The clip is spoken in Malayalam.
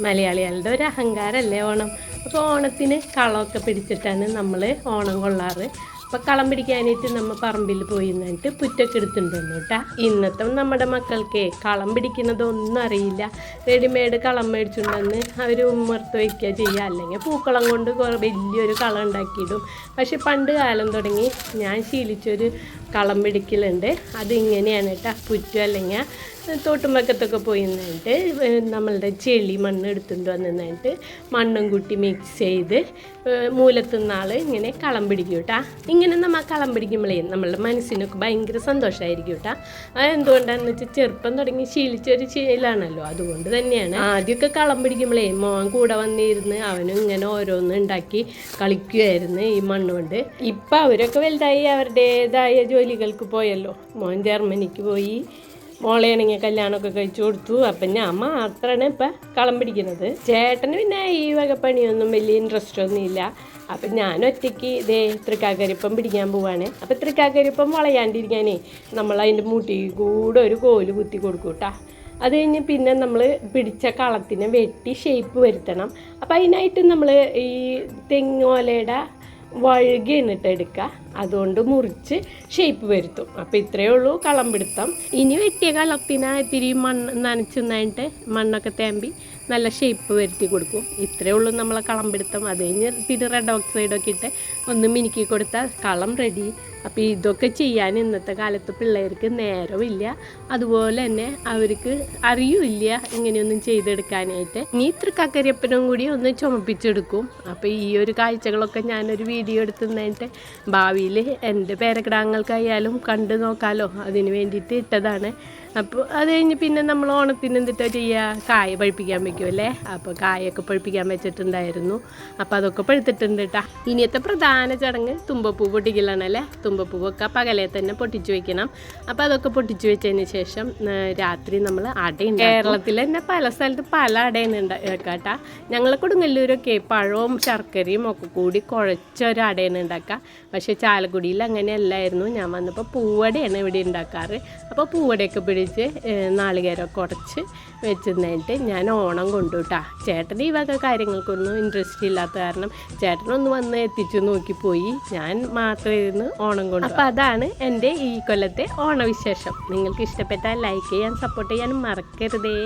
മലയാളികളുടെ ഒരു അഹങ്കാരമല്ലേ ഓണം. അപ്പോൾ ഓണത്തിന് കളമൊക്കെ പിടിച്ചിട്ടാണ് നമ്മൾ ഓണം കൊള്ളാറ്. അപ്പോൾ കളം പിടിക്കാനായിട്ട് നമ്മൾ പറമ്പിൽ പോയി നിന്നിട്ട് പുറ്റൊക്കെ എടുത്തിട്ടുണ്ടെന്നു കേട്ടാ. ഇന്നത്തെ നമ്മുടെ മക്കൾക്ക് കളം പിടിക്കുന്നതൊന്നും അറിയില്ല. റെഡിമെയ്ഡ് കളം മേടിച്ചുകൊണ്ടെന്ന് അവർ ഉമ്മർത്ത് വയ്ക്കുക ചെയ്യുക, അല്ലെങ്കിൽ പൂക്കളം കൊണ്ട് വലിയൊരു കളം ഉണ്ടാക്കിയിടും. പക്ഷെ പണ്ട് കാലം തുടങ്ങി ഞാൻ ശീലിച്ചൊരു കളം പിടിക്കലുണ്ട്. അതിങ്ങനെയാണ് കേട്ടോ. പുറ്റു അല്ലെങ്കിൽ തോട്ടുമ്പക്കത്തൊക്കെ പോയി നിന്നിട്ട് നമ്മളുടെ ചെളി മണ്ണ് എടുത്തുകൊണ്ട് വന്നിട്ട് മണ്ണും കൂട്ടി മിക്സ് ചെയ്ത് മൂലത്തുന്നാൾ ഇങ്ങനെ കളം പിടിക്കും കേട്ടാ. ഇങ്ങനെ നമ്മൾ കളം പിടിക്കുമ്പോഴേ നമ്മളുടെ മനസ്സിനൊക്കെ ഭയങ്കര സന്തോഷമായിരിക്കും കേട്ടാ. അതെന്തുകൊണ്ടാണെന്ന് വെച്ചാൽ ചെറുപ്പം തുടങ്ങി ശീലിച്ചൊരു ശീലമാണല്ലോ, അതുകൊണ്ട് തന്നെയാണ്. ആദ്യമൊക്കെ കളം പിടിക്കുമ്പോഴേ മോൻ കൂടെ വന്നിരുന്ന് അവനും ഇങ്ങനെ ഓരോന്ന് ഉണ്ടാക്കി കളിക്കുമായിരുന്നു ഈ മണ്ണുകൊണ്ട്. ഇപ്പം അവരൊക്കെ വലുതായി അവരുടേതായ ജോലികൾക്ക് പോയല്ലോ. മോൻ ജർമ്മനിക്ക് പോയി, മോളെയാണെങ്കിൽ കല്യാണമൊക്കെ കഴിച്ചു കൊടുത്തു. അപ്പം ഞാൻ മാത്രമാണ് ഇപ്പം കളം പിടിക്കുന്നത്. ചേട്ടന് പിന്നെ ഈ വക പണിയൊന്നും വലിയ ഇൻട്രസ്റ്റ് ഒന്നും ഇല്ല. അപ്പം ഞാൻ ഒറ്റയ്ക്ക് ഇതേ തൃക്കാക്കരിപ്പം പിടിക്കാൻ പോവാണ്. അപ്പം തൃക്കാക്കരിപ്പം വളയാണ്ടിരിക്കാനേ നമ്മൾ അതിൻ്റെ മുട്ടി കൂടെ ഒരു കോല് കുത്തി കൊടുക്കും കേട്ടോ. അത് കഴിഞ്ഞ് പിന്നെ നമ്മൾ പിടിച്ച കളത്തിനെ വെട്ടി ഷേപ്പ് വരുത്തണം. അപ്പം അതിനായിട്ട് നമ്മൾ ഈ തെങ്ങോലയുടെ വഴുകി എന്നിട്ട് എടുക്കുക, അതുകൊണ്ട് മുറിച്ച് ഷേപ്പ് വരുത്തും. അപ്പം ഇത്രയേ ഉള്ളൂ കളം പിടുത്തം. ഇനി വെട്ടിയ കളത്തിന് ഇത്തിരി മണ്ണ് നനച്ചുന്നായിട്ട് മണ്ണൊക്കെ തേമ്പി നല്ല ഷേപ്പ് വരുത്തി കൊടുക്കും. ഇത്രയേ ഉള്ളൂ നമ്മളെ കളം പിടുത്തം. അത് കഴിഞ്ഞ് പിന്നെ റെഡ് ഓക്സൈഡൊക്കെ ഇട്ട് ഒന്ന് മിനുക്കി കൊടുത്താൽ കളം റെഡി. അപ്പോൾ ഇതൊക്കെ ചെയ്യാൻ ഇന്നത്തെ കാലത്ത് പിള്ളേർക്ക് നേരമില്ല, അതുപോലെ തന്നെ അവർക്ക് അറിയില്ല ഇങ്ങനെയൊന്നും ചെയ്തെടുക്കാനായിട്ട്. ഇനി തൃക്കാക്കരിയപ്പനും കൂടി ഒന്ന് ചുമപ്പിച്ചെടുക്കും. അപ്പോൾ ഈ ഒരു കാഴ്ചകളൊക്കെ ഞാനൊരു വീഡിയോ എടുത്തുന്നതായിട്ട് ഭാവിയിൽ എൻ്റെ പേരക്കിടാങ്ങൾക്കായാലും കണ്ടു നോക്കാമല്ലോ, അതിന് വേണ്ടിയിട്ട് ഇട്ടതാണ്. അപ്പോൾ അത് കഴിഞ്ഞ് പിന്നെ നമ്മൾ ഓണത്തിന് എന്തിട്ടാ ചെയ്യുക, കായ പഴുപ്പിക്കാൻ വയ്ക്കുമല്ലേ. അപ്പോൾ കായൊക്കെ പഴുപ്പിക്കാൻ വെച്ചിട്ടുണ്ടായിരുന്നു. അപ്പോൾ അതൊക്കെ പഴുത്തിട്ടുണ്ട് കേട്ടോ. ഇനിയത്തെ പ്രധാന ചടങ്ങ് തുമ്പപ്പൂ പൊട്ടിക്കലാണല്ലേ. തുമ്പപ്പൂവൊക്കെ പകലെ തന്നെ പൊട്ടിച്ചു വയ്ക്കണം. അപ്പോൾ അതൊക്കെ പൊട്ടിച്ചു വെച്ചതിന് ശേഷം രാത്രി നമ്മൾ അടയുണ്ട്. കേരളത്തിൽ തന്നെ പല സ്ഥലത്ത് പല അടയാണ് കേട്ടാ. ഞങ്ങൾ കൊടുങ്ങല്ലൂരൊക്കെ പഴവും ശർക്കരയും ഒക്കെ കൂടി കുഴച്ചൊരു അടയാണ് ഉണ്ടാക്കുക. പക്ഷേ ചാലക്കുടിയിൽ അങ്ങനെയല്ലായിരുന്നു. ഞാൻ വന്നപ്പോൾ പൂവടയാണ് ഇവിടെ ഉണ്ടാക്കാറ്. അപ്പോൾ പൂവടയൊക്കെ പിടിച്ച് നാളികേരമൊക്കെ ഉടച്ച് വെച്ചിരുന്നിട്ട് ഞാൻ ഓണം കൊണ്ടുവിട്ടാ. ചേട്ടന് ഈ വക കാര്യങ്ങൾക്കൊന്നും ഇൻട്രസ്റ്റ് ഇല്ലാത്ത കാരണം ചേട്ടനൊന്ന് വന്ന് എത്തിച്ചു നോക്കിപ്പോയി. ഞാൻ മാത്രം ഇരുന്ന് ഓണം കൊണ്ടു. അപ്പോൾ അതാണ് എൻ്റെ ഈ കൊല്ലത്തെ ഓണവിശേഷം. നിങ്ങൾക്ക് ഇഷ്ടപ്പെട്ടാൽ ലൈക്ക് ചെയ്യാൻ സപ്പോർട്ട് ചെയ്യാനും മറക്കരുതേ.